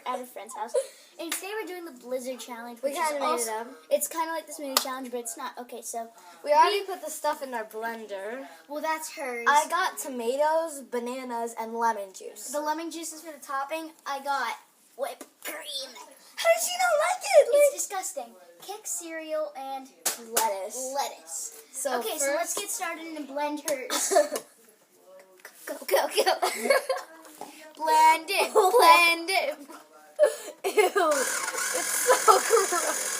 we're at a friend's house. And today we're doing the Blizzard Challenge. We kind of made it up. It's kind of like the smoothie challenge, but it's not. Okay, so We already put the stuff in our blender. well, that's hers. I got tomatoes, bananas, and lemon juice. The lemon juice is for the topping. I got whipped cream. How did she not like it? It's disgusting. Kick cereal and Lettuce. So okay, first, so let's get started and blend hers. go, go, go. Blend it. Blend it. Ew. It's so gross.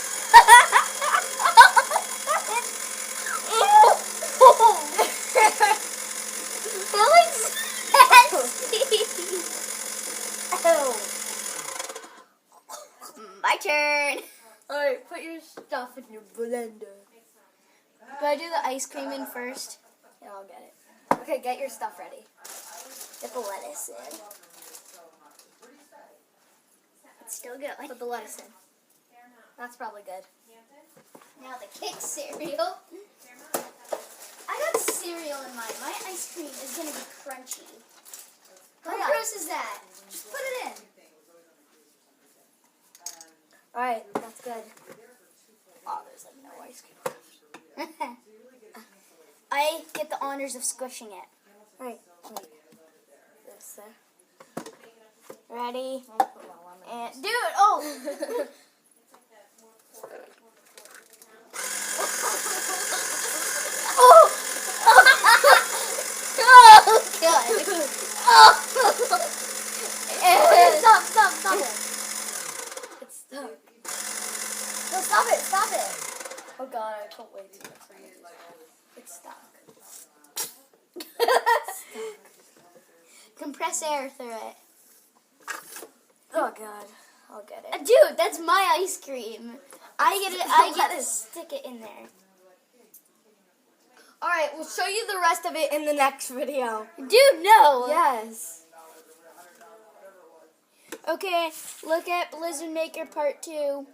That looks nasty. My turn. Alright, put your stuff in your blender. Do I do the ice cream in first? Yeah, I'll get it. Okay, get your stuff ready. Get the lettuce in. It's still good. Put the lettuce in. That's probably good. Now the kick cereal. I got cereal in mine. My ice cream is going to be crunchy. How Yeah. gross is that? Just put it in. Alright, that's good. Oh, there's like no ice cream left. I get the honors of squishing it. Alright, wait. This there. Ready? I'll put my lemon. And do it. Oh. Oh, God. Oh. Stop it. It's stuck. No, stop it. Oh God, I put way too much in it. It's stuck. Compress air through it. Oh God, I'll get it. Dude, that's my ice cream. I get to stick it in there. Alright, we'll show you the rest of it in the next video. Dude, no. Yes. Okay, look at Blizzard Maker Part 2.